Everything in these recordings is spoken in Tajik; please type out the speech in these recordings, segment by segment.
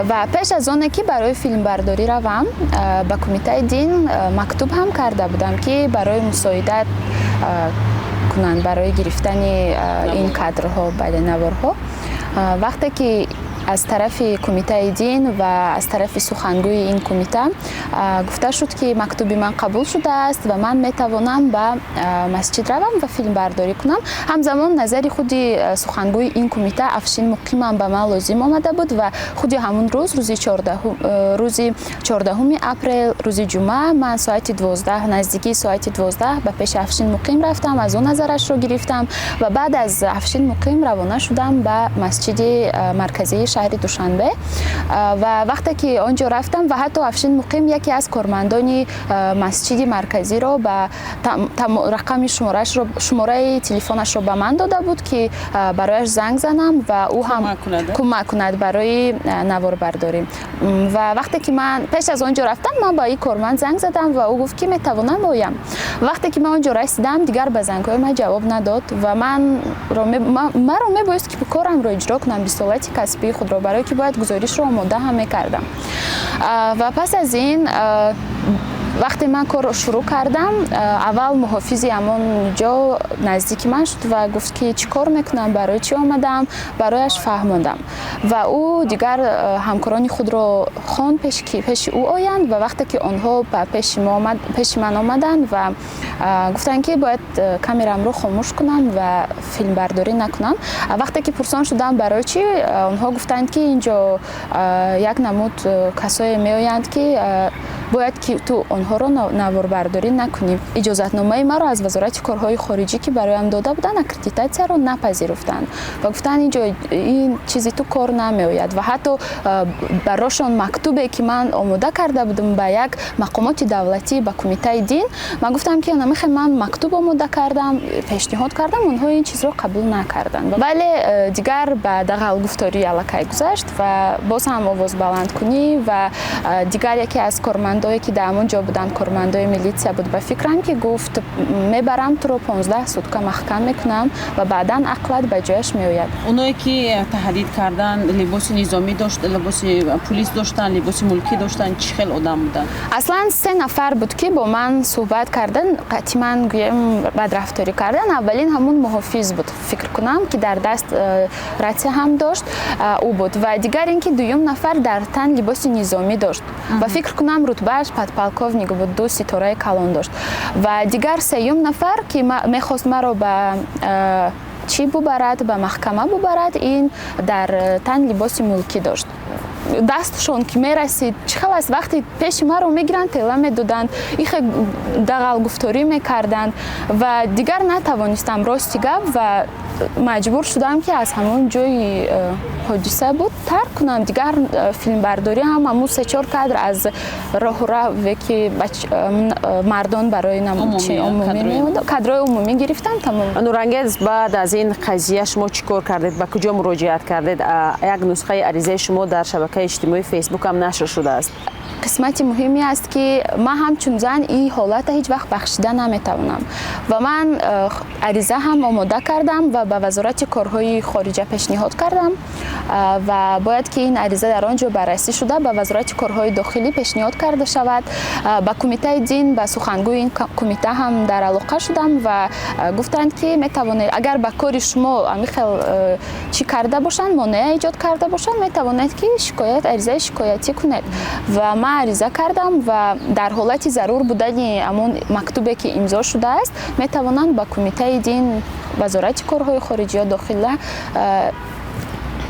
ва пеш аз оне ки барои филмбардорӣ равам ба Кумитаи дин мактуб ҳам карда будам ки барои мусоидат кунанд барои гирифтани ин кадрҳо бале наворҳо. Вақте ки аз тарафи Кумитаи дин ва аз тарафи сухангӯи ин кумита гуфта шуд ки мактуби ман қабул шудааст ва ман метавонам ба масҷид равам ва филмбардорӣ кунам. Ҳамзамон назари худи сухангӯи ин кумита Афшин Муқимам ба ман лозим омада буд ва худи ҳамун рӯз рӯзи 14 апрел рӯзи ҷумъа ман соати 12 наздикии соати 12 ба пеши Афшин Муқим рафтам, аз он назарашро гирифтам ва баъд аз Афшин Муқим равона шудам ба масҷиди марказии шаҳри Душанбе ва вақте ки он ҷо рафтам ва ҳатто Афшин Муқим яке аз кормандони масҷиди марказиро ба рақами шумораи телефонашро ба ман дода буд ки барояш занг занам ва ӯ ҳам кӯмак кунад барои наворбардорӣ. Ва вақте ки ман пеш аз он ҷо рафтам ман ба ин корманд занг задам ва ӯ гуфт ки метавонам оям. Вақте ки ман он ҷо расидам дигар ба зангҳои ман ҷавоб надод ва маро мебоист ки корамро иҷро кунам бисолати касбии худро, барое ки бояд гузоришро омода ҳам мекардам. Ва пас аз ин вақте ман корро шурӯъ кардам, аввал муҳофизи ҳамон ҷо наздики ман шуд ва гуфт ки чӣ кор мекунам, барои чӣ омадам, барояш фаҳмондам. Ва ӯ дигар ҳамкорони худро хонд пеши ӯ оянд ва вақте ки онҳо ба пеши ман омаданд ва гуфтанд ки бояд камерамро хомӯш кунам ва филмбардорӣ накунам. Вақте ки пурсон шудам барои чӣ, онҳо гуфтанд ки ин ҷо як намуд касое меоянд ки бояд ки ту онҳоро наворбардорӣ накунӣ. Иҷозатномаи маро аз Вазорати корҳои хориҷӣ ки бароям дода буданд, аккредитатсияро напазируфтанд ва гуфтанд ин ҷо ин чизи ту кор намеояд ва ҳатто барошон мактубе ки ман омода карда будам ба як мақомоти давлатӣ, ба Кумитаи дин, ман гуфтам ки намехем, ман мактуб омода кардам, пешниҳод кардам, онҳо ин чизро қабул накарданд. Вале дигар ба дағалгуфторӣ аллакай гузашт ва боз ҳам овозбаландкунӣ ва дигар яке аз кормандое ки дар ҳамон ҷо буданд, кормандои милитсия буд, ба фикрам ки гуфт мебарам туро 15 сутка маҳкам мекунам ва баъдан ақлат ба ҷояш меояд. Оное ки таҳдид кардан либоси низомӣ дошт, либоси пулис доштанд, либоси мулкӣ доштанд, чӣ хел одам буданд? Аслан 3 нафар буд ки бо ман суҳбат кардан, қатъи ман гӯем бадрафторӣ кардан. Аввалин ҳамун муҳофиз буд, фикр кунам ки дар даст рация ҳам дошт, ӯ буд ва дигар ин ки дуюм нафар дар тан либоси низомӣ дошт ва фикр кунам рутбааш подполковник буд, 2 ситораи калон дошт ва дигар сеюм нафар ки мехост маро ба чӣ бубарад, ба маҳкама бубарад, ин дар тан либоси мулкӣ дошт. Дастшон ки мерасид, чӣ хел аст, вақти пеши маро мегиранд, тела медоданд, ихе дағалгуфторӣ мекарданд ва дигар натавонистам рости гап ва маҷбур шудам ки аз ҳамон ҷои ҳодиса буд тарк кунам. Дигар филмбардорӣ ҳам ҳамун 3-4 кадр аз роҳу раве ки мардон барои кадрои умумӣ гирифтам, тамом. Нурангез, баъд аз ин қазия шумо чӣ кор кардед, ба куҷо муроҷиат кардед? Як нусхаи аризаи шумо дар шабакаи иҷтимоии Фейсбук ҳам нашр шудааст. қисмати муҳиме аст ки ман ҳамчун зан ин ҳолата ҳеҷ вақт бахшида наметавонам ва ман ариза ҳам омода кардам ва ба Вазорати корҳои хориҷа пешниҳод кардам ва бояд ки ин ариза дар он ҷо баррасӣ шуда ба Вазорати корҳои дохилӣ пешниҳод карда шавад. Ба Кумитаи дин, ба сухангӯи ин кумита ҳам дар алоқа шудам ва гуфтанд ки метавонед, агар ба кори шумо амихел чӣ карда бошанд, монеа эҷод карда бошанд, метавонед ки аризаи шикоятӣ кунед. Ва ман ариза кардам ва дар ҳолати зарур будани ҳамон мактубе ки имзо шудааст, метавонанд ба Кумитаи дин, Вазорати корҳои хориҷӣ ё дохила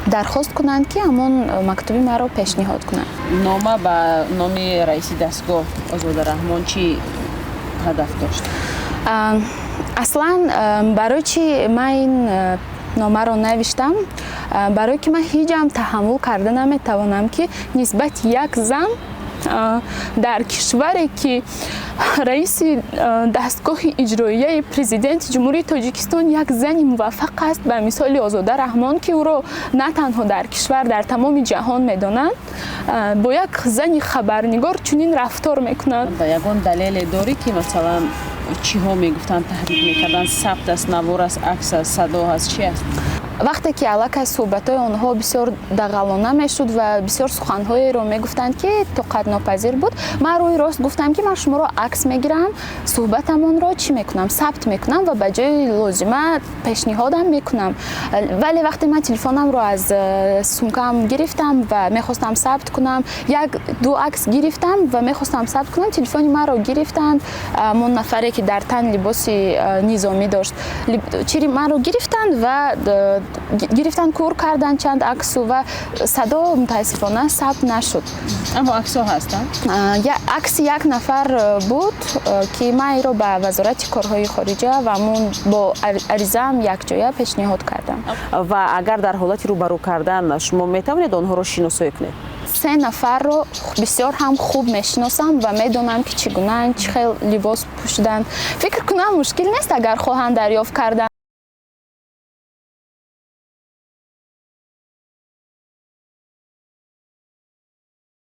дархост кунанд ки ҳамон мактуби маро пешниҳод кунанд. Нома ба номи раиси дастгоҳ Озода Раҳмон чӣ ҳадаф дошт? Аслан барои чӣ ман ин номаро навиштам? Барое ки ман ҳеҷ ҳам таҳаммул карда наметавонам ки нисбати як зан дар кишваре ки раиси дастгоҳи иҷроияи президенти Ҷумҳурии Тоҷикистон як зани муваффақ аст, ба мисоли Озода Раҳмон ки ӯро на танҳо дар кишвар, дар тамоми ҷаҳон медонанд, бо як зани хабарнигор чунин рафтор мекунанд. Ба ягон далеле дорӣ ки масалан чиҳо мегуфтанд таҳдид мекарданд, сабт аст, навор аст, акс аст, садо аст, чӣ аст? вақте ки аллакай суҳбатҳои онҳо бисёр дағалона мешуд ва бисёр суханҳоеро мегуфтанд ки тоқатнопазир буд, ман рӯи рост гуфтам ки ман шуморо акс мегирам, суҳбатамонро чӣ мекунам, сабт мекунам ва ба ҷои лозима пешниҳодам мекунам. Вале вақте ман телефонамро аз сумкаам гирифтам ва мехостам сабт кунам, як-ду акс гирифтам ва мехостам сабт кунам, телефони маро гирифтанд, мон нафаре ки дар тан либоси низомӣ дошт, чири маро гирифтанд ва гирифтан кур карданд чанд аксу ва садо мутаассифона сабт нашуд. аммо аксҳо ҳастанд? Акси як нафар буд ки ман инро ба вазорати корҳои хориҷа ва мон бо аризаам якҷоя пешниҳод кардам. ва агар дар ҳолати рӯбарӯ кардан шумо метавонед онҳоро шиносоӣ кунед? 3 нафарро бисёр ҳам хуб мешиносам ва медонам ки чӣ гунаанд, чӣ хел либос пӯшиданд. Фикр кунам мушкил нест агар хоҳанд дарёфт кардан.